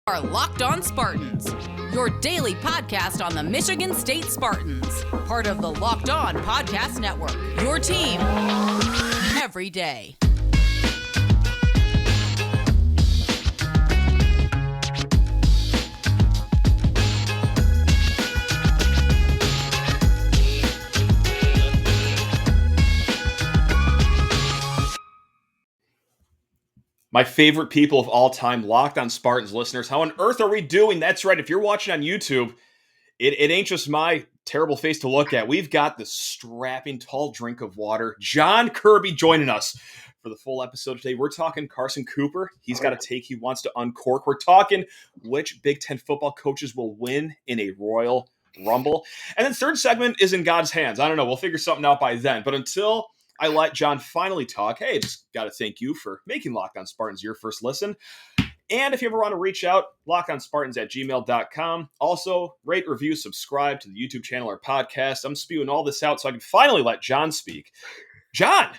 Are Locked On Spartans, your daily podcast on the Michigan State Spartans, part of the Locked On Podcast Network, your team every day. My favorite people of all time, Locked On Spartans listeners. How on earth are we doing? That's right. If you're watching on YouTube, it ain't just my terrible face to look at. We've got the strapping tall drink of water. John Kirby joining us for the full episode today. We're talking Carson Cooper. He's got a take he wants to uncork. We're talking which Big Ten football coaches will win in a Royal Rumble. And then third segment is in God's hands. I don't know. We'll figure something out by then. But until I let John finally talk, hey, just got to thank you for making Locked On Spartans your first listen. And if you ever want to reach out, lockonspartans@gmail.com. Also, rate, review, subscribe to the YouTube channel or podcast. I'm spewing all this out so I can finally let John speak. John,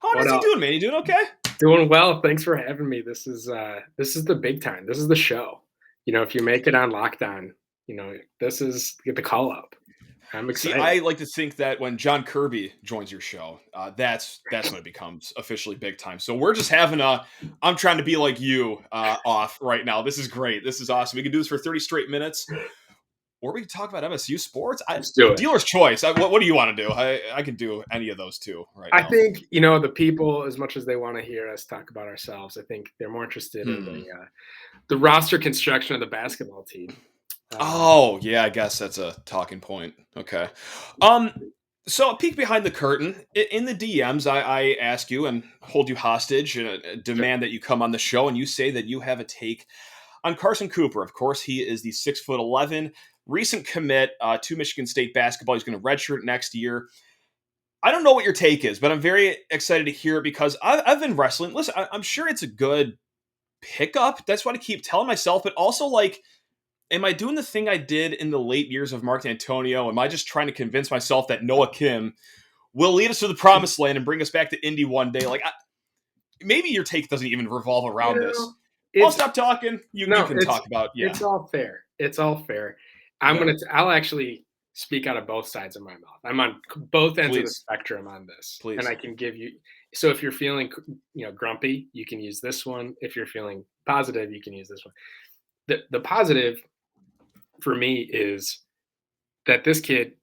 how is he doing, man? You doing okay? Doing well. Thanks for having me. This is the big time. This is the show. You know, if you make it on Locked On, you know, this is the call up. I'm excited. See, I like to think that when John Kirby joins your show, that's when it becomes officially big time. So we're just having I'm trying to be like you off right now. This is great. This is awesome. We can do this for 30 straight minutes. Or we can talk about MSU sports. Let's do it. Dealer's choice. What do you want to do? I can do any of those two right now. I think, you know, the people, as much as they want to hear us talk about ourselves, I think they're more interested in the roster construction of the basketball team. Oh, yeah, I guess that's a talking point. Okay. So a peek behind the curtain. In the DMs, I ask you and hold you hostage and demand that you come on the show, and you say that you have a take on Carson Cooper. Of course, he is the 6'11", recent commit to Michigan State basketball. He's going to redshirt next year. I don't know what your take is, but I'm very excited to hear it because I've been wrestling. Listen, I'm sure it's a good pickup. That's what I keep telling myself, but also like, am I doing the thing I did in the late years of Mark Antonio? Am I just trying to convince myself that Noah Kim will lead us to the promised land and bring us back to Indy one day? Like, maybe your take doesn't even revolve around this. I'll stop talking. You can talk about. Yeah, it's all fair. It's all fair. I'll actually speak out of both sides of my mouth. I'm on both ends of the spectrum on this, and I can give you. So if you're feeling, grumpy, you can use this one. If you're feeling positive, you can use this one. The positive for me is that this kid,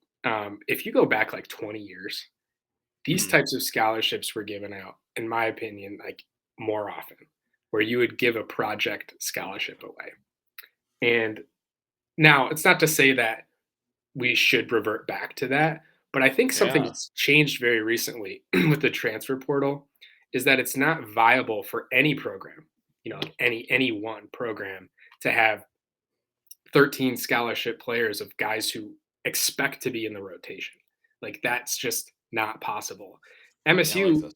if you go back like 20 years, these types of scholarships were given out, in my opinion, like more often, where you would give a project scholarship away. And now it's not to say that we should revert back to that, but I think something that's changed very recently with the transfer portal is that it's not viable for any program, any one program to have 13 scholarship players of guys who expect to be in the rotation. Like, that's just not possible. MSU,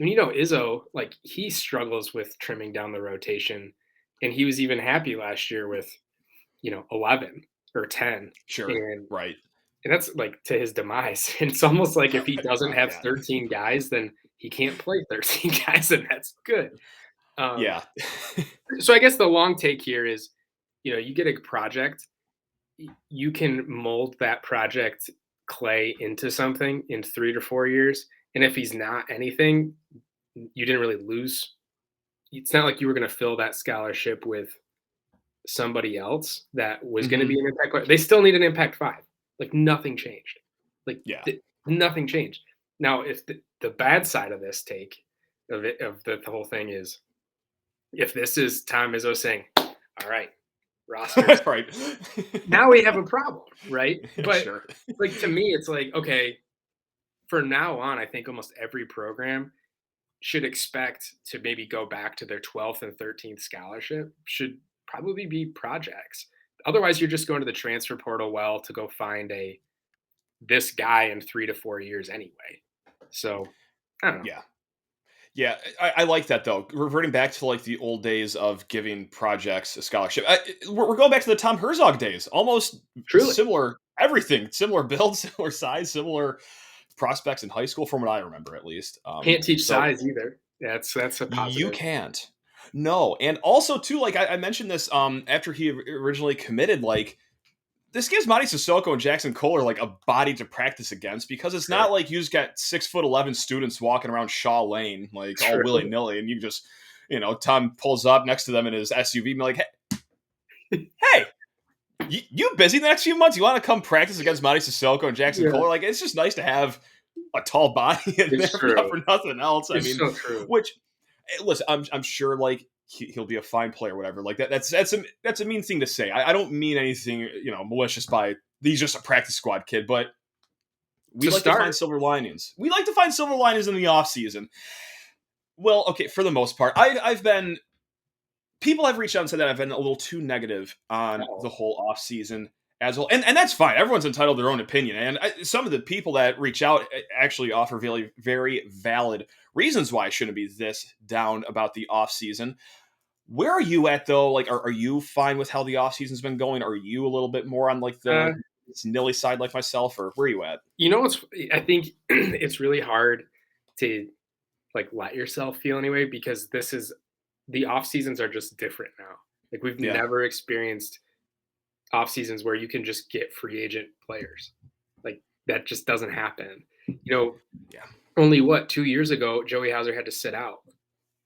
Izzo, like, he struggles with trimming down the rotation, and he was even happy last year with, 11 or 10. Sure, right. And that's like to his demise. And it's almost like if he doesn't have 13 guys, then he can't play 13 guys, and that's good. So I guess the long take here is, you get a project, you can mold that project clay into something in 3 to 4 years. And if he's not anything, you didn't really lose. It's not like you were going to fill that scholarship with somebody else that was going to be an impact player. They still need an impact 5. Like, nothing changed. Nothing changed. Now, if the bad side of this take of the whole thing is, if this is Tom Izzo saying, all right, roster, right. now we have a problem, right? But sure. Like, to me, it's like, okay, for now on, I think almost every program should expect to maybe go back to their 12th and 13th scholarship should probably be projects. Otherwise, you're just going to the transfer portal to go find this guy in 3 to 4 years anyway. So, I don't know. Yeah, I like that, though. Reverting back to like the old days of giving projects a scholarship. We're going back to the Tom Herzog days. Almost similar everything. Similar build, similar size, similar prospects in high school, from what I remember, at least. Can't teach size either. That's a positive. You can't. No, and also too, like I mentioned this after he originally committed, like this gives Monty Sissoko and Jackson Kohler like a body to practice against, because it's not like you just got 6'11" students walking around Shaw Lane like all willy nilly, and you just Tom pulls up next to them in his SUV and be like, hey, you busy the next few months? You want to come practice against Monty Sissoko and Jackson Kohler? Like, it's just nice to have a tall body in there for nothing else. I mean, so true. Which, listen, I'm sure like he'll be a fine player, whatever. Like that's a mean thing to say. I don't mean anything malicious by he's just a practice squad kid, but we like to find silver linings. We like to find silver linings in the offseason. Well, okay, for the most part, people have reached out and said that I've been a little too negative on the whole offseason as well. And that's fine. Everyone's entitled to their own opinion. And some of the people that reach out actually offer very, very valid reasons why I shouldn't be this down about the offseason. Where are you at, though? Like, are you fine with how the offseason's been going? Are you a little bit more on, like, the nilly side like myself? Or where are you at? I think it's really hard to, like, let yourself feel anyway, because the off seasons are just different now. Like, we've never experienced off seasons where you can just get free agent players. Like, that just doesn't happen. Only 2 years ago, Joey Hauser had to sit out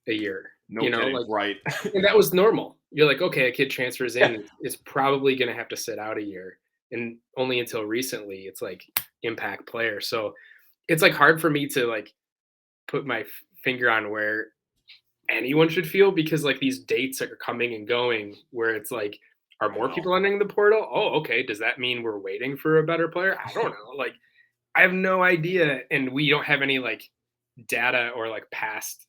a year. Right. And that was normal. You're like, okay, a kid transfers in, is probably going to have to sit out a year. And only until recently, it's like impact player. So it's like hard for me to like put my finger on where anyone should feel, because like these dates are coming and going where it's like, are more people entering the portal? Oh, okay. Does that mean we're waiting for a better player? I don't know. Like, I have no idea. And we don't have any like data or like past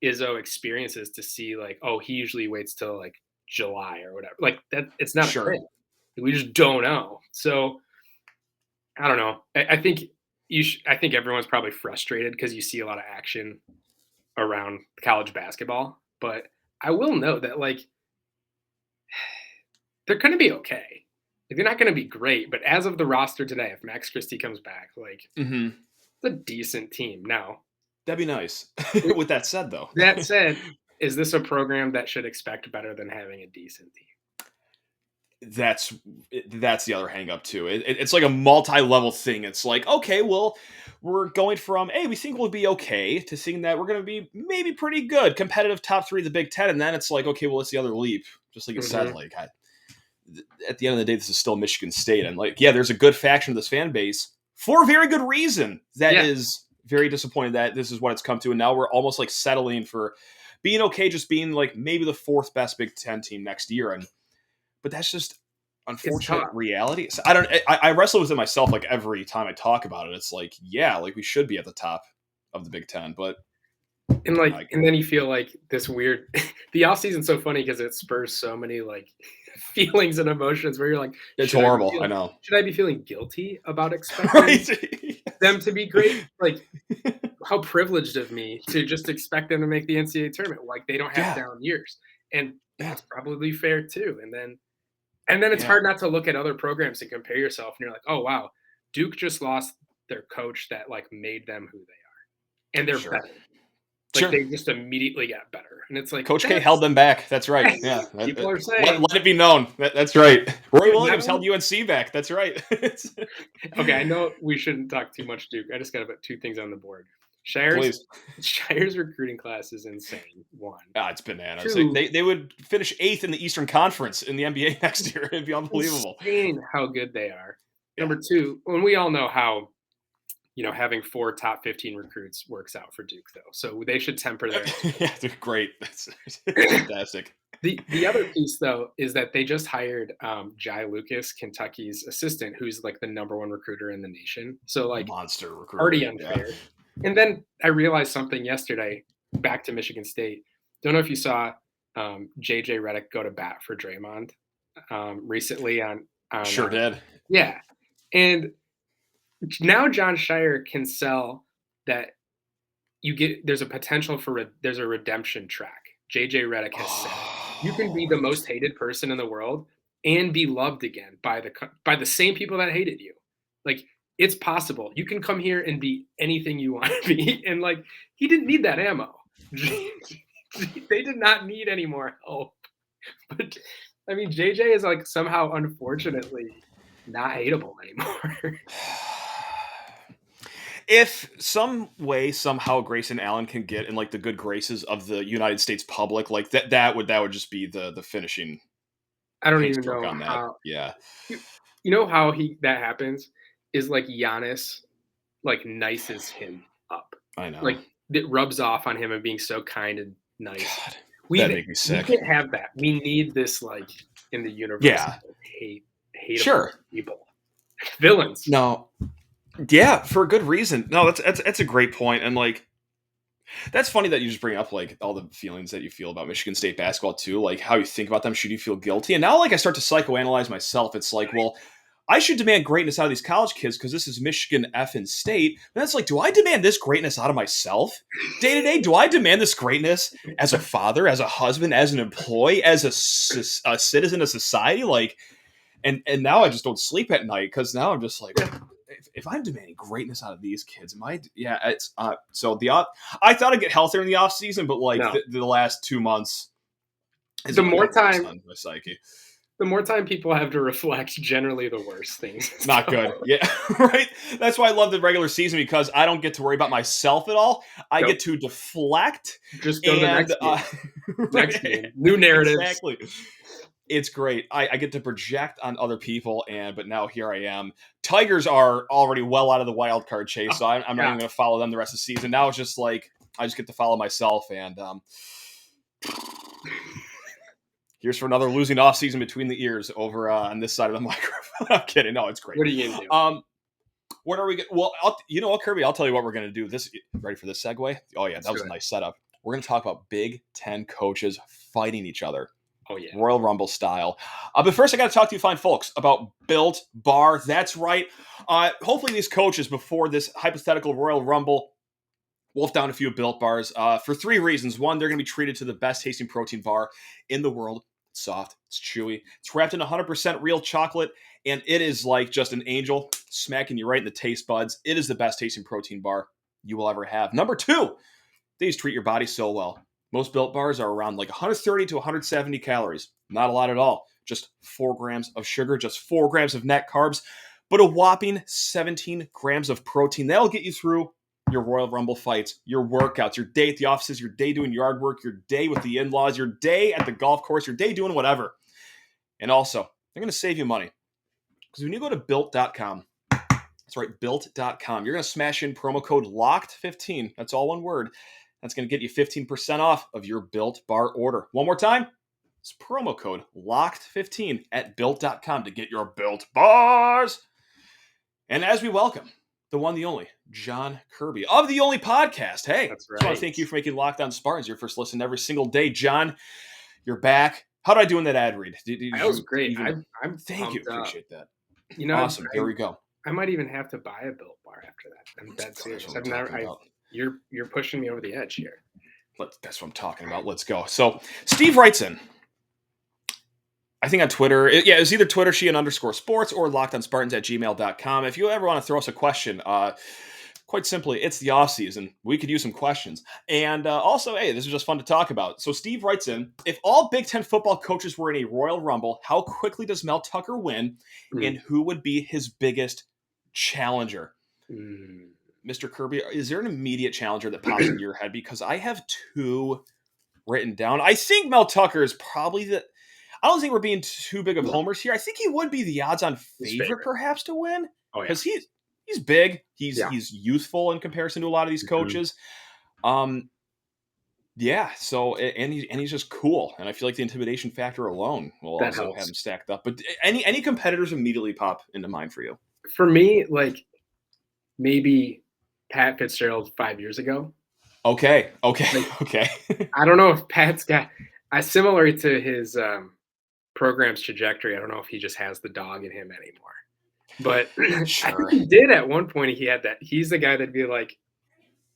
Izzo experiences to see like, oh, he usually waits till like July or whatever. Like that, it's not a thing. We just don't know. So I don't know. I think I think everyone's probably frustrated because you see a lot of action around college basketball, but I will note that like they're going to be okay. Like, they're not going to be great, but as of the roster today, if Max Christie comes back, like it's a decent team. Now, that'd be nice. With that said, though, is this a program that should expect better than having a decent team? That's the other hang up too. It's like a multi-level thing. It's like, okay, well, we're going from, hey, we think we'll be okay, to seeing that we're going to be maybe pretty good, competitive top 3 of the Big Ten. And then it's like, okay, well, it's the other leap. Just like you said, like at the end of the day, this is still Michigan State. And like, yeah, there's a good faction of this fan base for a very good reason that is very disappointed that this is what it's come to. And now we're almost like settling for being okay, just being like maybe the 4th best Big Ten team next year. But that's just unfortunate reality. So I wrestle with it myself like every time I talk about it. It's like, yeah, like we should be at the top of the Big Ten, but and then you feel like this weird the offseason's so funny because it spurs so many like feelings and emotions where you're like, it's horrible. I know. Should I be feeling guilty about expecting them to be great? Like, how privileged of me to just expect them to make the NCAA tournament. Like, they don't have down years. And that's probably fair too. And then it's hard not to look at other programs and compare yourself. And you're like, oh, wow, Duke just lost their coach that like made them who they are. And they're better. Like they just immediately got better. And it's like, Coach K held them back. That's right. Yeah. People are saying. Let it be known. That's right. Roy Williams held UNC back. That's right. Okay, I know we shouldn't talk too much Duke. I just got to put 2 things on the board. Shire's recruiting class is insane. 1. It's bananas. 2, they would finish 8th in the Eastern Conference in the NBA next year. It'd be unbelievable. Insane how good they are. Number 2, when we all know how having 4 top 15 recruits works out for Duke, though. So they should temper their. Yeah, they're great. That's fantastic. The other piece, though, is that they just hired Jai Lucas, Kentucky's assistant, who's like the #1 recruiter in the nation. So like monster recruiter. Already unfair. Yeah. And then I realized something yesterday. Back to Michigan State. Don't know if you saw JJ Redick go to bat for Draymond recently on sure did. Yeah, and now John Shire can sell that there's a potential for there's a redemption track. JJ Redick has said you can be the most hated person in the world and be loved again by the same people that hated you. Like, it's possible. You can come here and be anything you want to be. And like, he didn't need that ammo. They did not need any more help. But I mean, JJ is like somehow, unfortunately, not hateable anymore. If some way somehow Grayson Allen can get in like the good graces of the United States public, like that would just be the finishing. I don't even know on that. how. Yeah, you know how that happens is like Giannis like nices him up. I know. Like it rubs off on him and being so kind and nice. God, that'd make me sick. We can't have that. We need this like in the universe. Yeah, hateable people, villains. No. Yeah, for a good reason. No, that's a great point. And like that's funny that you just bring up like all the feelings that you feel about Michigan State basketball too, like how you think about them. Should you feel guilty? And now like I start to psychoanalyze myself. It's like, well, I should demand greatness out of these college kids because this is Michigan effing State. And that's like, do I demand this greatness out of myself day to day? Do I demand this greatness as a father, as a husband, as an employee, as a citizen of society? Like, and now I just don't sleep at night because now I'm just like, if I'm demanding greatness out of these kids, it's so I thought I'd get healthier in the off season, but like the last 2 months, the more time my psyche. The more time people have to reflect, generally the worse things. Not good. Yeah, right. That's why I love the regular season because I don't get to worry about myself at all. I get to deflect. Just go to the next game. Next game. New narratives. Exactly. It's great. I get to project on other people, but now here I am. Tigers are already well out of the wild card chase, so I'm not even going to follow them the rest of the season. Now it's just like I just get to follow myself, and here's for another losing off season between the ears over on this side of the microphone. I'm kidding. No, it's great. What are you going to do? What are we going to... Well, you know what, Kirby? I'll tell you what we're going to do. Ready for this segue? Oh, yeah, that was a nice setup. We're going to talk about Big Ten coaches fighting each other. Oh, yeah. Royal Rumble style. But first, I got to talk to you fine folks about Built Bar. That's right. Hopefully these coaches, before this hypothetical Royal Rumble, wolf down a few Built Bars for 3 reasons. One, they're going to be treated to the best tasting protein bar in the world. It's soft. It's chewy. It's wrapped in 100% real chocolate, and it is like just an angel smacking you right in the taste buds. It is the best tasting protein bar you will ever have. Number 2, these treat your body so well. Most Built Bars are around like 130 to 170 calories. Not a lot at all. Just 4 grams of sugar, just 4 grams of net carbs, but a whopping 17 grams of protein. That'll get you through your Royal Rumble fights, your workouts, your day at the offices, your day doing yard work, your day with the in-laws, your day at the golf course, your day doing whatever. And also, they're going to save you money. Because when you go to Built.com, that's right, Built.com, you're going to smash in promo code LOCKED15. That's all one word. That's going to get you 15% off of your Built Bar order. One more time, it's promo code LOCKED15 at Built.com to get your Built Bars. And as we welcome the one, the only, John Kirby of the Only Podcast. Hey, that's right. I just want to thank you for making Locked On Spartans your first listen every single day. John, you're back. How did I do in that ad read? That was great. I'm thank you. Appreciate that. You know, awesome. Here we go. I might even have to buy a Built Bar after that. I'm dead serious. You're pushing me over the edge here. That's what I'm talking about. Let's go. So Steve writes in, I think on Twitter. It's either Twitter, _sports, or lockedonspartans@gmail.com. If you ever want to throw us a question, quite simply, it's the off season. We could use some questions. And also, hey, this is just fun to talk about. So Steve writes in, if all Big Ten football coaches were in a Royal Rumble, how quickly does Mel Tucker win? And who would be his biggest challenger? Mr. Kirby, is there an immediate challenger that pops into your head? Because I have 2 written down. I think Mel Tucker is probably I don't think we're being too big of homers here. I think he would be the odds-on favorite perhaps to win. Oh, yeah. Because he's big. He's youthful in comparison to a lot of these coaches. So and he's just cool. And I feel like the intimidation factor alone will also have him stacked up. But any competitors immediately pop into mind for you? For me, like maybe Pat Fitzgerald 5 years ago. Okay. I don't know if Pat's got similar to his program's trajectory. I don't know if he just has the dog in him anymore. But sure. I think he did at one point. He had that. He's the guy that'd be like,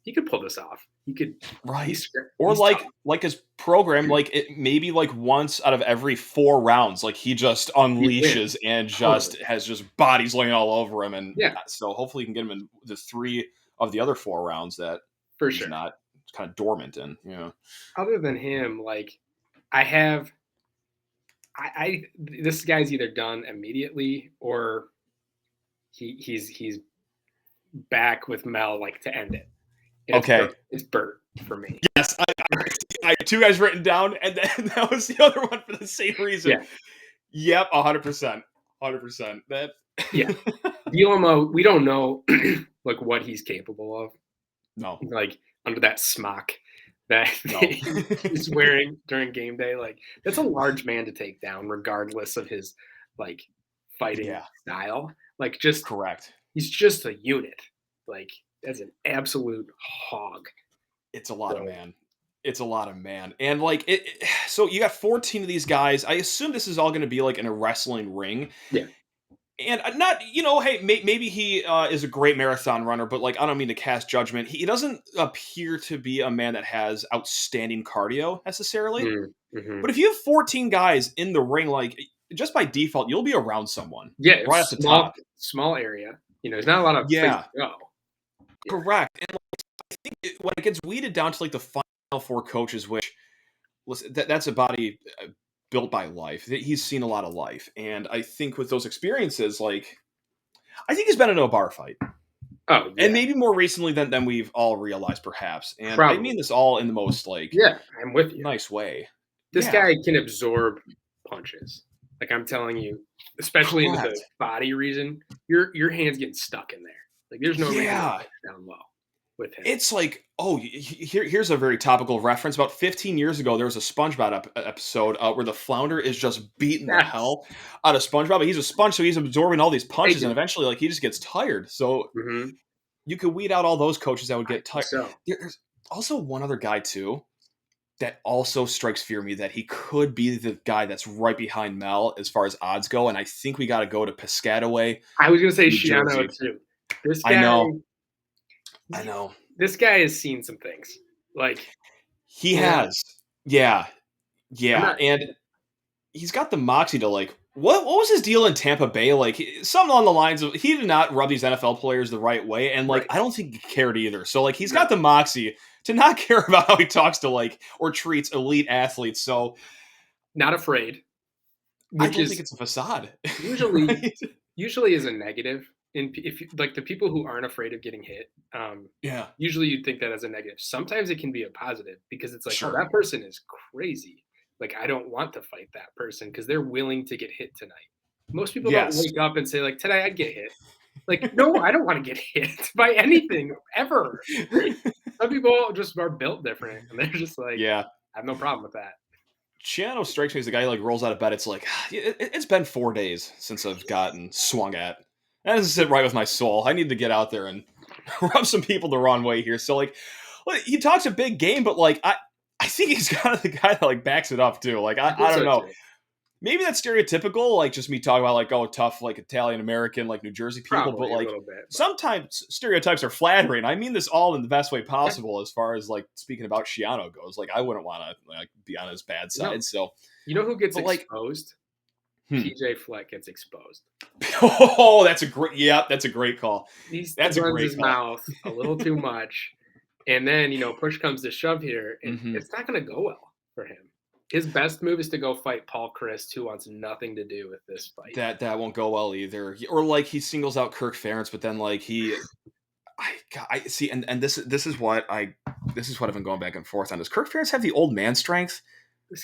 he could pull this off. He could, right? Or like his program, like it maybe like once out of every 4 rounds, like he just unleashes and just has just bodies laying all over him, and so hopefully you can get him in the 3 of the other 4 rounds that for he's sure not kind of dormant in. Yeah. Other than him, like this guy's either done immediately or he's back with Mel like to end it. And Okay. It's Bert for me. Yes, I had two guys written down, and then that was the other one for the same reason. Yeah. Yep, 100%. 100%. That. Yeah. DLMO, we don't know like what he's capable of. No. Like under that smock that he's wearing during game day. Like that's a large man to take down, regardless of his like fighting style. Like just correct. He's just a unit. Like that's an absolute hog. It's a lot of man. It's a lot of man. And like so you got 14 of these guys. I assume this is all going to be like in a wrestling ring. Yeah. And not, hey, maybe he is a great marathon runner, but like, I don't mean to cast judgment. He doesn't appear to be a man that has outstanding cardio necessarily. Mm-hmm. But if you have 14 guys in the ring, like just by default, you'll be around someone. Yeah. Right off the top. Small area. There's not a lot of place to go. Yeah. Correct. And like, I think when it gets weeded down to like the final four coaches, which listen, that's a body built by life. He's seen a lot of life. And I think with those experiences, like, I think he's been in a bar fight. Oh, yeah. And maybe more recently than we've all realized, perhaps. And Probably. I mean this all in the most, like, I'm with you. Nice way. This guy can absorb punches. Like, I'm telling you, especially into the body reason, your hand's getting stuck in there. Like, there's no reason to push down low with him. It's like, here's a very topical reference. About 15 years ago, there was a SpongeBob episode where the flounder is just beating the hell out of SpongeBob. But he's a sponge, so he's absorbing all these punches, and eventually, like, he just gets tired. So you could weed out all those coaches that would get tired. So. There's also one other guy, too, that also strikes fear in me that he could be the guy that's right behind Mel as far as odds go, and I think we got to go to Piscataway. I was going to say Shiano, too. This guy, I know. This guy has seen some things. Like he has. Yeah. And he's got the moxie to like what was his deal in Tampa Bay? Like something along the lines of he did not rub these NFL players the right way. And like I don't think he cared either. So like he's got the moxie to not care about how he talks to like or treats elite athletes. So not afraid. I don't think it's a facade. Usually is a negative. And if like the people who aren't afraid of getting hit, usually you'd think that as a negative. Sometimes it can be a positive because it's like, oh, that person is crazy. Like, I don't want to fight that person because they're willing to get hit tonight. Most people don't wake up and say, like, today I'd get hit. Like, no, I don't want to get hit by anything ever. Some people just are built different and they're just like, I have no problem with that. Chiano strikes me as the guy who like rolls out of bed. It's like, it's been 4 days since I've gotten swung at. That doesn't sit right with my soul. I need to get out there and rub some people the wrong way here. So, like, he talks a big game, but, like, I think he's kind of the guy that, like, backs it up, too. Like, I don't know. Too. Maybe that's stereotypical, like, just me talking about, like, tough, like, Italian-American, like, New Jersey people. Probably but, like, sometimes stereotypes are flattering. I mean this all in the best way possible as far as, like, speaking about Shiano goes. Like, I wouldn't want to, like, be on his bad side. No. So, you know who gets exposed? PJ Fleck gets exposed. Oh, that's a great call. That's runs his mouth a little too much, and then push comes to shove here, and it's not going to go well for him. His best move is to go fight Paul Christ, who wants nothing to do with this fight. That won't go well either. Or like he singles out Kirk Ferentz, but then like I see, and this is what I've been going back and forth on. Does Kirk Ferentz have the old man strength?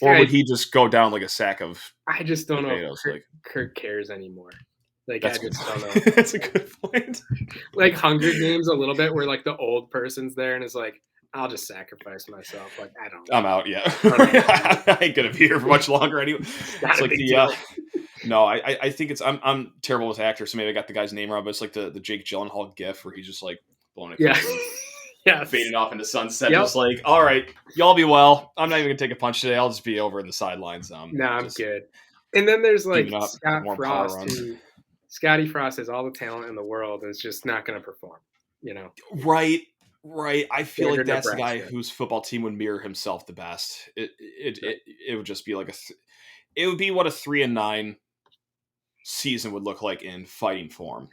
Or would he just go down like a sack of I just don't potatoes? know if Kirk cares anymore. Like, I just don't know. That's a good point. Like Hunger Games a little bit where like the old person's there and is like, I'll just sacrifice myself. Like, I don't know. I'm out, I ain't going to be here for much longer anyway. It's like no, I think it's I'm terrible with actors, so maybe I got the guy's name wrong, but it's like the Jake Gyllenhaal gif where he's just like blowing it. Fading off into sunset, just like, all right, y'all be well. I'm not even gonna take a punch today. I'll just be over in the sidelines. I'm good. And then there's like Scott Frost, Scotty Frost has all the talent in the world and is just not gonna perform. Right. I feel like that's the guy whose football team would mirror himself the best. It would just be like it would be what a 3-9 season would look like in fighting form,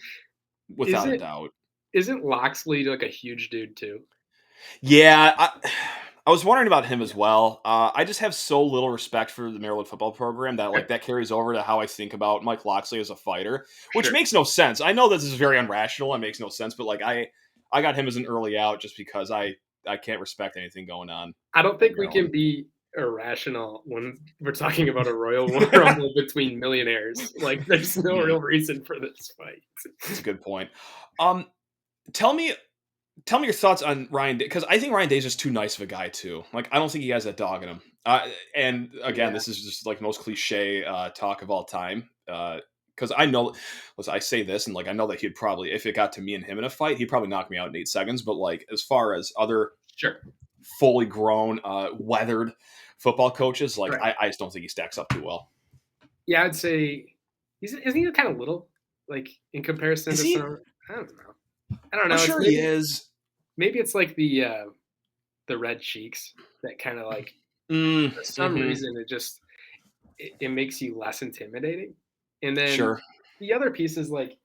without a doubt. Isn't Loxley like a huge dude too? Yeah, I was wondering about him as well. I just have so little respect for the Maryland football program that like that carries over to how I think about Mike Locksley as a fighter, which makes no sense. I know this is very irrational and makes no sense, but like I got him as an early out just because I can't respect anything going on. I don't think we can be irrational when we're talking about a Royal Rumble between millionaires. Like, there's no real reason for this fight. That's a good point. Tell me your thoughts on Ryan Day, because I think Ryan Day is just too nice of a guy too. Like, I don't think he has that dog in him. And again, this is just like most cliche talk of all time. Because I know, listen, I say this, and like I know that he'd probably, if it got to me and him in a fight, he'd probably knock me out in 8 seconds. But like, as far as other fully grown, weathered football coaches, like I just don't think he stacks up too well. Yeah, I'd say isn't he kind of little, like in comparison to some? I don't know. I'm sure he is. Maybe it's like the red cheeks that kind of like for some reason it makes you less intimidating. And then the other piece is like,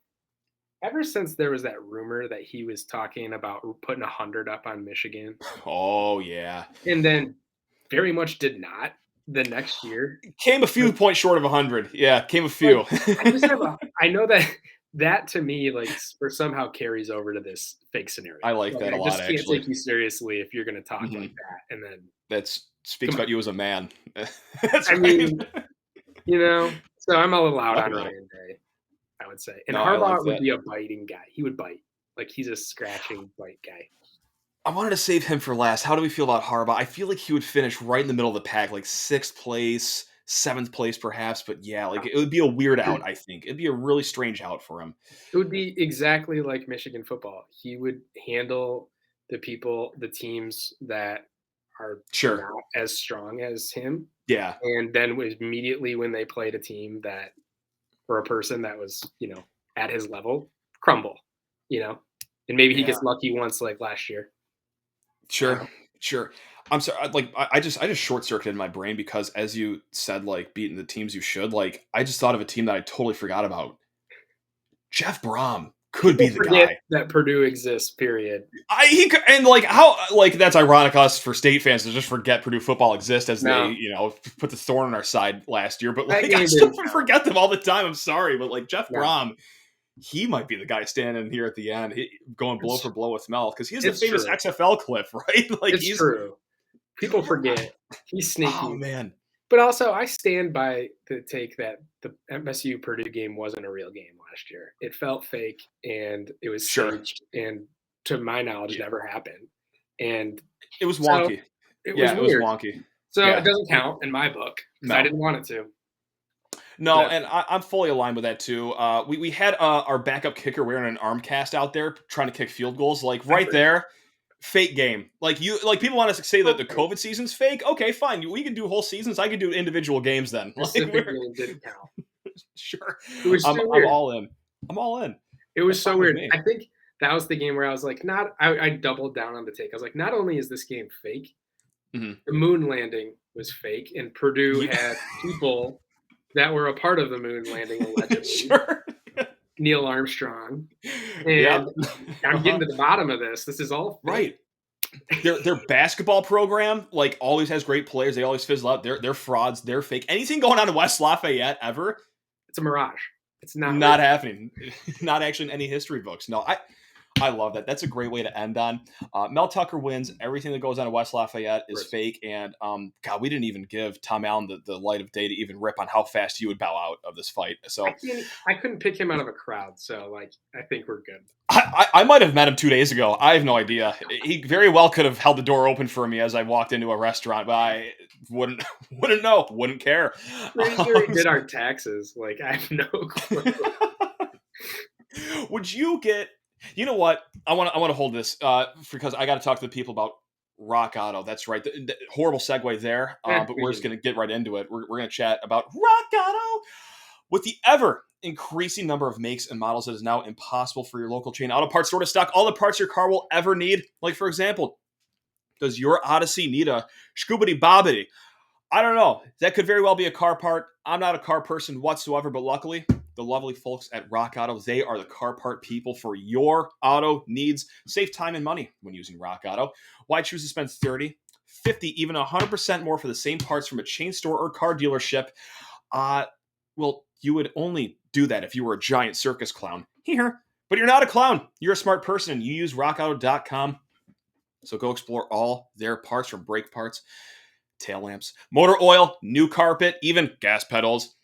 ever since there was that rumor that he was talking about putting 100 up on Michigan. Oh yeah. And then very much did not the next year. Came a few points short of 100. Yeah, came a few. Like, I know that to me, like, somehow carries over to this fake scenario. I like that a lot, actually. I just can't take you seriously if you're going to talk like that. And then that speaks about you as a man. I mean, so I'm a little out on Ryan Day, I would say. And Harbaugh would be a biting guy. He would bite. Like, he's a scratching bite guy. I wanted to save him for last. How do we feel about Harbaugh? I feel like he would finish right in the middle of the pack, like 6th place, 7th place perhaps. But yeah, like it would be a weird out, I think. It'd be a really strange out for him. It would be exactly like Michigan football. He would handle the teams that are not as strong as him. Yeah. And then immediately when they played a team that, or a person that was, at his level, crumble, and maybe he gets lucky once like last year. Sure. I'm sorry. Like I just short circuited my brain because as you said, like beating the teams you should, like I just thought of a team that I totally forgot about. Jeff Brom could be the guy. That Purdue exists. Period. That's ironic us for state fans to just forget Purdue football exists as they put the thorn on our side last year. But like I still forget them all the time. I'm sorry, but like Jeff Brom. He might be the guy standing here at the end, going blow for blow with Mel, because he has the famous XFL clip, right? Like it's true. People forget he's sneaky. Oh man! But also, I stand by the take that the MSU Purdue game wasn't a real game last year. It felt fake, and it was staged, and to my knowledge, never happened. And it was wonky. It was wonky. So it doesn't count in my book because I didn't want it to. No, and I'm fully aligned with that too. We had our backup kicker wearing an arm cast out there trying to kick field goals. Like right there, fake game. Like people want us to say that the COVID season's fake. Okay, fine. We can do whole seasons. I can do individual games then. Pacific game didn't count. Sure. It was I'm all in. It was so weird. I think that was the game where I was like, I doubled down on the take. I was like, not only is this game fake, the moon landing was fake, and Purdue had people that were a part of the moon landing allegedly. Neil Armstrong. And I'm getting to the bottom of this. This is all fake. Right. Their basketball program, like, always has great players. They always fizzle out. They're frauds. They're fake. Anything going on in West Lafayette ever? It's a mirage. It's not happening. Not actually in any history books. No, I love that. That's a great way to end on. Mel Tucker wins. Everything that goes on in West Lafayette is fake. And God, we didn't even give Tom Allen the light of day to even rip on how fast he would bow out of this fight. So I couldn't pick him out of a crowd. So like, I think we're good. I might have met him 2 days ago. I have no idea. He very well could have held the door open for me as I walked into a restaurant, but I wouldn't know. Wouldn't care. Pretty sure he did our taxes. Like, I have no clue. Would you get? You know what? I want to hold this because I got to talk to the people about Rock Auto. That's right. The horrible segue there, but we're just going to get right into it. We're going to chat about Rock Auto. With the ever increasing number of makes and models, it is now impossible for your local chain auto parts store to stock all the parts your car will ever need. Like, for example, does your Odyssey need a scoobity bobbity? I don't know. That could very well be a car part. I'm not a car person whatsoever, but luckily, the lovely folks at Rock Auto. They are the car part people for your auto needs. Save time and money when using Rock Auto. Why choose to spend 30, 50, even 100% more for the same parts from a chain store or car dealership? Well, you would only do that if you were a giant circus clown. Here, but you're not a clown. You're a smart person and you use rockauto.com. So go explore all their parts, from brake parts, tail lamps, motor oil, new carpet, even gas pedals.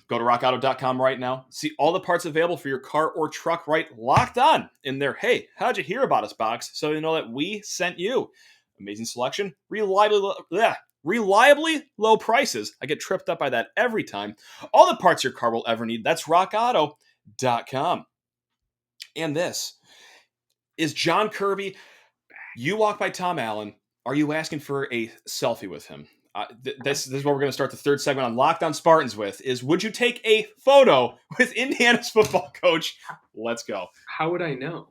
Go to rockauto.com right now. See all the parts available for your car or truck, right locked on in there. Hey, how'd you hear about us box? So you know that we sent you. Amazing selection, reliably low prices. I get tripped up by that every time. All the parts your car will ever need. That's rockauto.com. And this is John Kirby. You walk by Tom Allen. Are you asking for a selfie with him? This is what we're going to start the third segment on Locked On Spartans with, is would you take a photo with Indiana's football coach? Let's go. How would I know?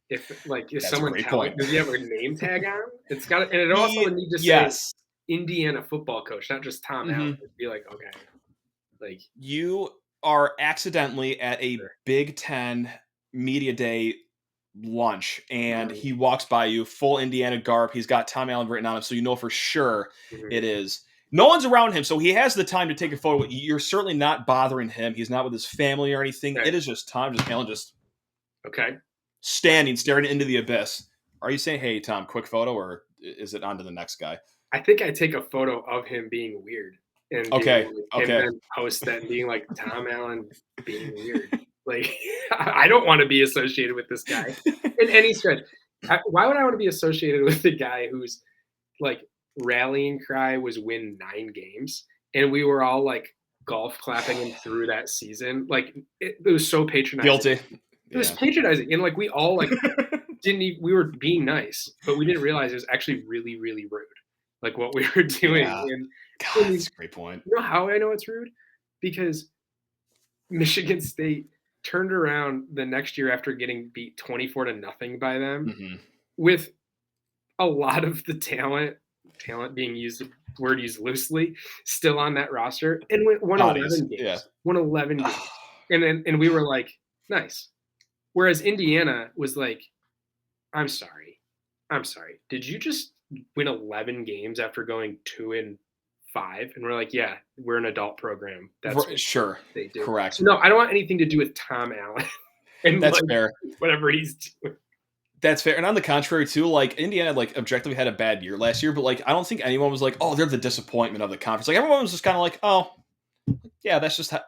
If That's someone does he have a name tag on? It's got, and it also would need to say Indiana football coach, not just Tom Allen. It'd be like, okay, like you are accidentally at a Big Ten media day lunch and he walks by you full Indiana garb. He's got Tom Allen written on him, so you know for sure it is. No one's around him, so he has the time to take a photo. You're certainly not bothering him. He's not with his family or anything. It is just Tom, Allen, standing, staring into the abyss. Are you saying, hey, Tom, quick photo, or is it on to the next guy? I think I take a photo of him being weird. And and then post that and being like, Tom Allen being weird. Like, I don't want to be associated with this guy in any stretch. Why would I want to be associated with the guy whose like rallying cry was win 9 games, and we were all like golf clapping him through that season? Like, it was so patronizing. Guilty. It was patronizing, and like we all like we were being nice, but we didn't realize it was actually really, really rude. Like what we were doing. Yeah. And God, that's a great point. You know how I know it's rude? Because Michigan State turned around the next year after getting beat 24-0 by them, with a lot of the talent being used, word used loosely, still on that roster, and won 11 games. Yeah. Won 11 games. And we were like, nice. Whereas Indiana was like, I'm sorry. Did you just win 11 games after going 2-5? And we're like, yeah, we're an adult program. That's sure. They do. Correct. So, no, I don't want anything to do with Tom Allen. And that's fair. Whatever he's doing. That's fair. And on the contrary, too, like Indiana, like objectively had a bad year last year, but like I don't think anyone was like, oh, they're the disappointment of the conference. Like everyone was just kind of like, oh, yeah, that's just that's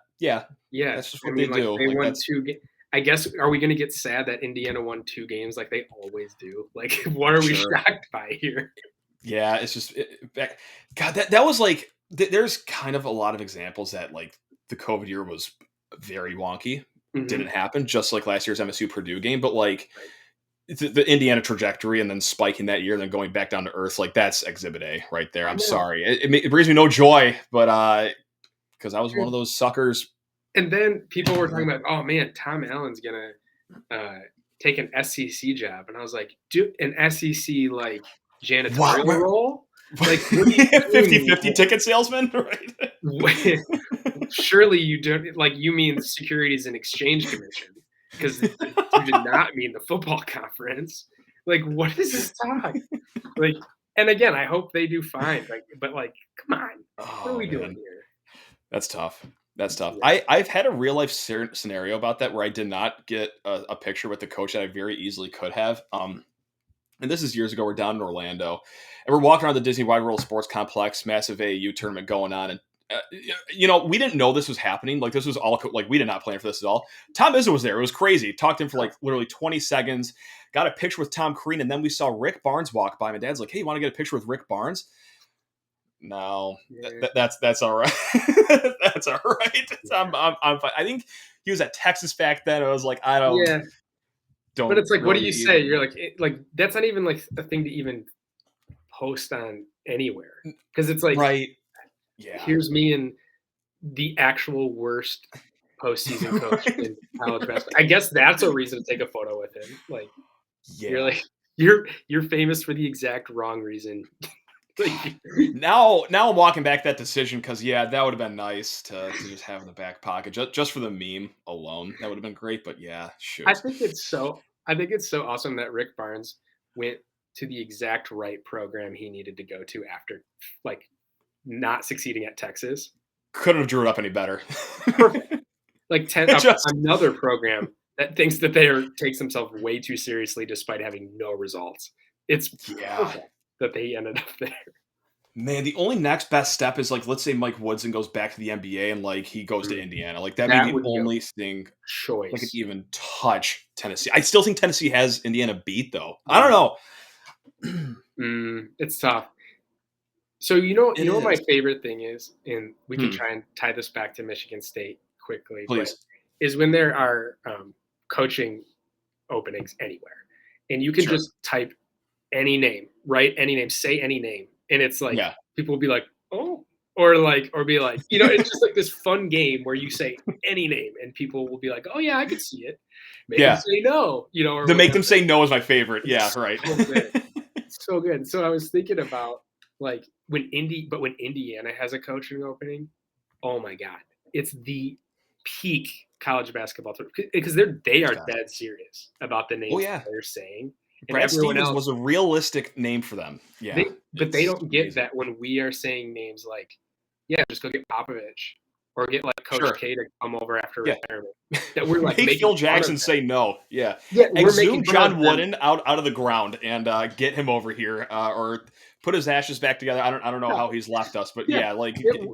just what they do. They won 2 games. I guess, are we going to get sad that Indiana won 2 games like they always do? Like, what are we shocked by here? Yeah, it's just, God, that was like, there's kind of a lot of examples that like the COVID year was very wonky. Didn't happen, just like last year's MSU Purdue game, but like the Indiana trajectory and then spiking that year and then going back down to earth, like that's exhibit A right there. I'm sorry. It brings me no joy, but because I was one of those suckers. And then people were talking about, oh man, Tom Allen's gonna take an SEC job, and I was like, do an SEC like janitorial role? Like 50-50 ticket salesman, right? Surely you don't, like, you mean the Securities and Exchange Commission, because you did not mean the football conference. Like, what is this talk? Like, and again, I hope they do fine. Like, but like, come on, what are we doing here? That's tough. That's tough. Yeah. I've had a real life scenario about that where I did not get a picture with the coach that I very easily could have. And this is years ago. We're down in Orlando, and we're walking around the Disney Wide World Sports Complex, massive AAU tournament going on, and we didn't know this was happening. Like this was all like we did not plan for this at all. Tom Izzo was there. It was crazy. Talked to him for like literally 20 seconds. Got a picture with Tom Crean, and then we saw Rick Barnes walk by. My dad's like, "Hey, you want to get a picture with Rick Barnes?" No, that's all right. That's all right. I'm fine. I think he was at Texas back then. I was like, I don't. Yeah. Don't. But it's like, really, what do you say? You're like that's not even like a thing to even post on anywhere, because it's like, right. Yeah. Here's me and the actual worst postseason coach in college basketball. I guess that's a reason to take a photo with him. Like, you're like you're famous for the exact wrong reason. Now I'm walking back that decision because that would have been nice to just have in the back pocket just for the meme alone. That would have been great, but shoot. I think it's so awesome that Rick Barnes went to the exact right program he needed to go to after like not succeeding at Texas. Couldn't have drew it up any better. Like another program that thinks that takes themselves way too seriously despite having no results. It's perfect that they ended up there. Man, the only next best step is like, let's say Mike Woodson goes back to the NBA and like he goes to Indiana. Like that'd be the only thing choice that could even touch Tennessee. I still think Tennessee has Indiana beat though. I don't know. It's tough. So you know what my favorite thing is, and we can try and tie this back to Michigan State quickly, please, is when there are coaching openings anywhere, and you can just type any name, write any name, say any name, and it's like people will be like, oh, or be like, it's just like this fun game where you say any name, and people will be like, oh yeah, I could see it. Make them say no, or to make them say no is my favorite. Yeah, right. So good. So I was thinking about like when Indiana has a coaching opening, oh my God, it's the peak college basketball because they are dead serious about the names they're saying. And Brad Stevens was a realistic name for them. Yeah. But they don't get that when we are saying names like, just go get Popovich or get like Coach K to come over after retirement. That we're like make Phil Jackson say no. Yeah. We're making John Wooden out of the ground and get him over here or put his ashes back together. I don't know how he's left us, but get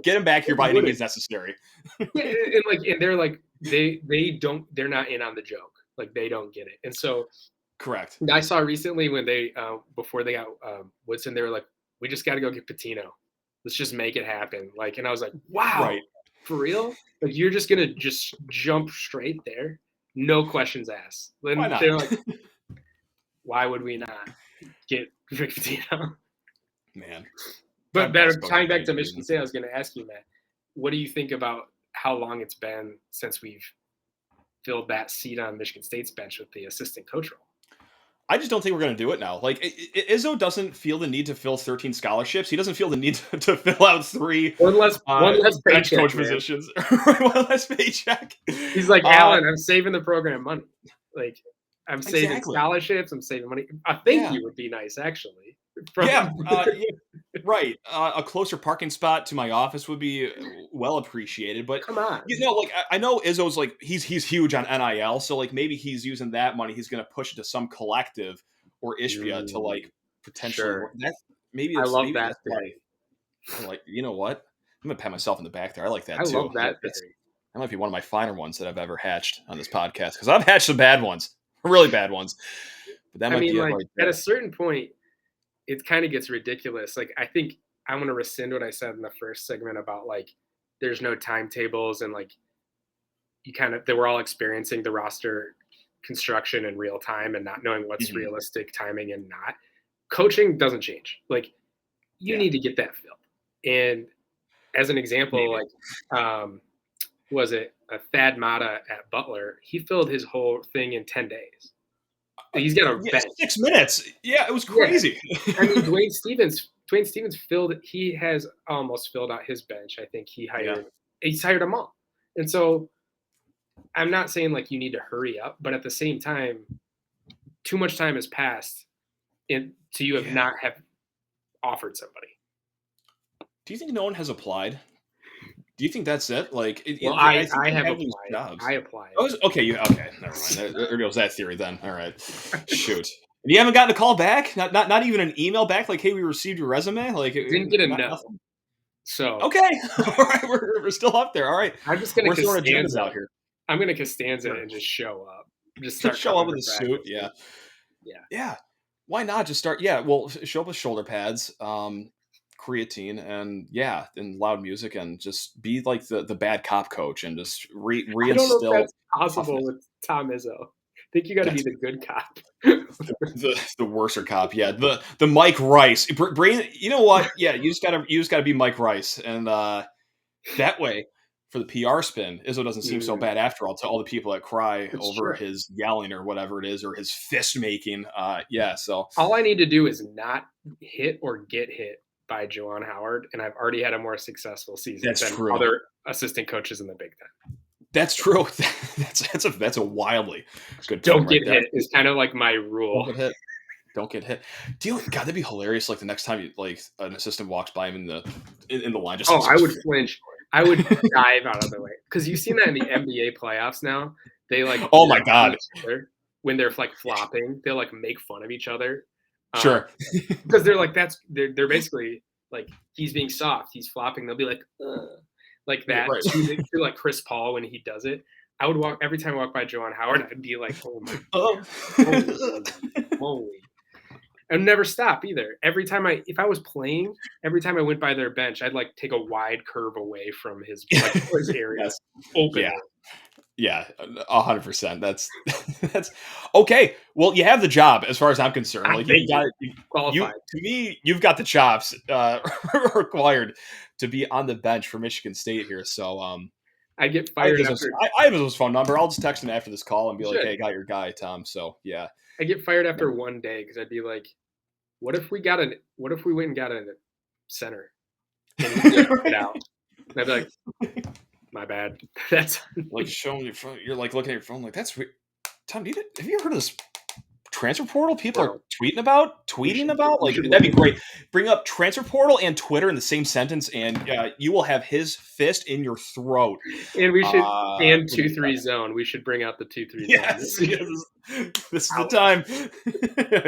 him back here by any means necessary. And they're like they're not in on the joke. Like they don't get it. And so correct. I saw recently when they before they got Woodson, they were like, we just got to go get Patino. Let's just make it happen. Like, and I was like, wow, for real? Like you're just gonna just jump straight there, no questions asked. Then why not? They're like, why would we not get Rick Patino? Man, but tying back to Michigan State, I was going to ask you, Matt, what do you think about how long it's been since we've filled that seat on Michigan State's bench with the assistant coach role? I just don't think we're going to do it now. Like Izzo doesn't feel the need to fill 13 scholarships. He doesn't feel the need to fill out one less bench coach positions. One less paycheck. He's like, Alan, I'm saving the program money. Like I'm saving scholarships. I'm saving money. I think you would be nice, actually. Right. A closer parking spot to my office would be well appreciated. But come on, like I know Izzo's like he's huge on NIL, so like maybe he's using that money. He's going to push it to some collective or Ishbia to like potentially. Sure. I love that theory. I'm like, you know what? I'm gonna pat myself in the back there. I like that too. I love that theory. That might be one of my finer ones that I've ever hatched on this podcast because I've hatched some bad ones, really bad ones. But that might be like at a certain point. It kind of gets ridiculous. Like, I think I'm going to rescind what I said in the first segment about like, there's no timetables and like they were all experiencing the roster construction in real time and not knowing what's realistic timing and not. Coaching doesn't change. Like you need to get that filled. And as an example, was it a Thad Matta at Butler? He filled his whole thing in 10 days. He's got a bench. 6 minutes. Yeah, it was crazy. Yeah. I mean, Dwayne Stevens he has almost filled out his bench. I think he's hired them all. And so I'm not saying like you need to hurry up, but at the same time, too much time has passed to you have not have offered somebody. Do you think no one has applied? Do you think that's it? Like, I have applied. Jobs. I applied. Oh, okay. Never mind. There goes that theory then. All right. Shoot. And you haven't gotten a call back? Not even an email back? Like, hey, we received your resume? Like, didn't get a no. Nothing? So okay. All right. We're still up there. All right. I'm just gonna Costanza out here. I'm gonna Costanza and just show up. Just start show up with a suit. Yeah. Why not just start? Yeah. Well, show up with shoulder pads. Creatine and loud music and just be like the bad cop coach and just reinstill. I don't know if that's possible with Tom Izzo. I think you got to be the good cop. the worser cop. Yeah. The Mike Rice. You know what? Yeah. You just gotta be Mike Rice. And that way for the PR spin, Izzo doesn't seem so bad after all to all the people that cry over his yelling or whatever it is, or his fist making. So all I need to do is not hit or get hit by Juwan Howard, and I've already had a more successful season than other assistant coaches in the Big Ten. That's true. That's a wildly good. Don't get hit is kind of like my rule. Don't get hit. God, that'd be hilarious. Like the next time an assistant walks by him in the line, just I would flinch. I would dive out of the way because you've seen that in the NBA playoffs now. They oh my god, when they're like flopping, they'll like make fun of each other. Sure, because they're like they're basically like he's being soft, he's flopping. They'll be like that right. to like Chris Paul when he does it. I would walk every time I walk by Juwan Howard. I'd be like, oh my, holy. I'd never stop either. If I was playing, every time I went by their bench, I'd like take a wide curve away from his area. Yes. Open. Yeah, 100%. That's okay. Well, you have the job as far as I'm concerned. Like qualified. To me, you've got the chops required to be on the bench for Michigan State here. So I get fired I have his phone number. I'll just text him after this call and be like, hey, got your guy, Tom. So yeah. I get fired after one day because I'd be like, what if we went and got a center and we get out? And I'd be like, my bad. That's like showing your phone. You're like looking at your phone like that's weird. Tom, have you ever heard of this transfer portal? People are tweeting about. Like that'd be great. Bring up transfer portal and Twitter in the same sentence, and you will have his fist in your throat. And we should 2-3 zone. We should bring out the 2-3 zone. Yes. This is the time.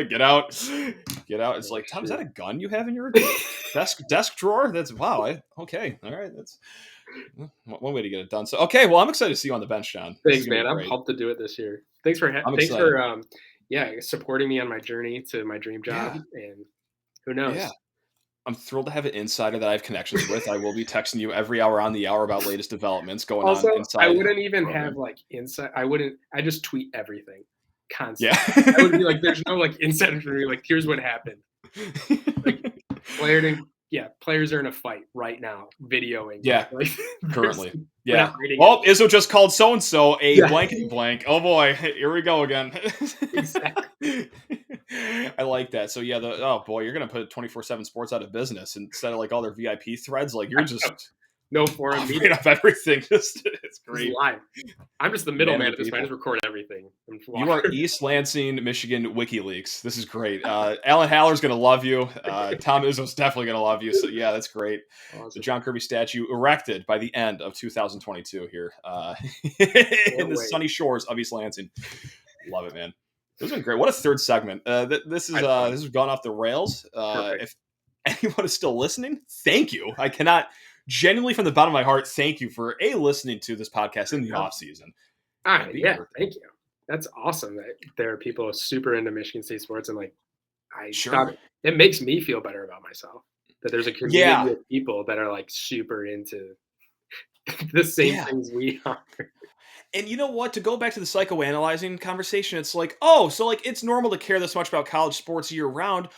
Get out. It's like, Tom, is that a gun you have in your desk drawer? That's wow. Okay, all right. That's one way to get it done. So okay, well, I'm excited to see you on the bench, John. Thanks, man. I'm pumped to do it this year. Thanks for supporting me on my journey to my dream job. Yeah. And who knows? Yeah. I'm thrilled to have an insider that I have connections with. I will be texting you every hour on the hour about latest developments going on inside. I wouldn't even have like insight. I just tweet everything constantly. Yeah. I would be like, there's no like insider for me. Like, here's what happened. Like, players are in a fight right now, videoing. Yeah, like, currently. Yeah. Well, Izzo just called so-and-so a blankety blank. Oh, boy. Here we go again. Exactly. I like that. So, yeah, you're going to put 24/7 Sports out of business instead of, like, all their VIP threads. Like, you're just no forum meeting of everything. It's great. Live. I'm just the middleman at this point. I just record everything. You are East Lansing, Michigan WikiLeaks. This is great. Alan Haller's going to love you. Tom Izzo's definitely going to love you. So, yeah, that's great. Awesome. The John Kirby statue erected by the end of 2022 here in the sunny shores of East Lansing. Love it, man. This has been great. What a third segment. This has gone off the rails. If anyone is still listening, thank you. I cannot genuinely from the bottom of my heart thank you for listening to this podcast in the off season. Thank you. That's awesome that there are people super into Michigan State sports, and like thought it makes me feel better about myself that there's a community of people that are like super into the same things we are. And you know what? To go back to the psychoanalyzing conversation, it's like, oh, so like it's normal to care this much about college sports year round,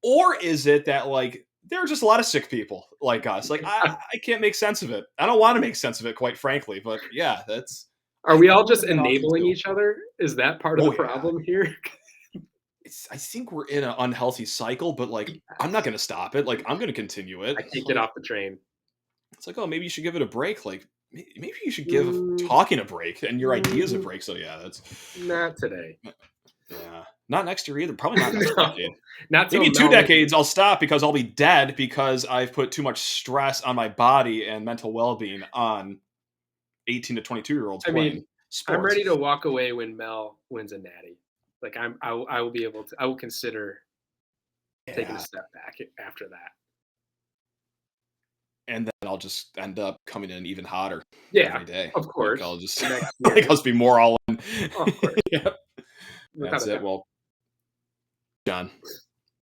or is it that like there are just a lot of sick people like us? Like I can't make sense of it. I don't want to make sense of it, quite frankly. But yeah, that's. Are we all just enabling each other? Is that part of the problem here? I think we're in an unhealthy cycle, but like I'm not going to stop it. Like I'm going to continue it. I can't get off the train. It's like, oh, maybe you should give it a break. Like maybe you should give talking a break and your ideas a break. So yeah, that's not today. Yeah, not next year either. Probably not next decade. Not maybe 2 decades. I'll stop because I'll be dead because I've put too much stress on my body and mental well-being on 18 to 22-year-olds playing sports. I'm ready to walk away when Mel wins a natty. Like I will be able to. I will consider taking a step back after that. And then I'll just end up coming in even hotter every day. Of course. Like I'll just I'll just be more all in. Oh, of course. Yep. That's it. Well, John,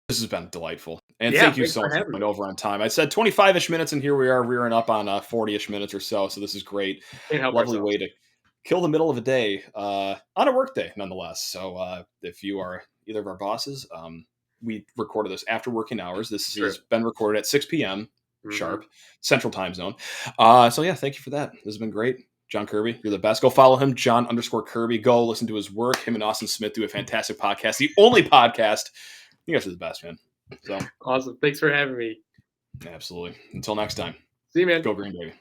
this has been delightful. And thank you so much for coming over on time. I said 25-ish minutes, and here we are rearing up on 40-ish minutes or so. So this is great. Lovely way to kill the middle of a day on a work day, nonetheless. So if you are either of our bosses, we recorded this after working hours. This has been recorded at 6 p.m. sharp, Central Time Zone. So yeah, thank you for that. This has been great. John Kirby, you're the best. Go follow him, John_Kirby. Go listen to his work. Him and Austin Smith do a fantastic podcast. The only podcast. You guys are the best, man. So awesome. Thanks for having me. Absolutely. Until next time. See you, man. Go Green, baby.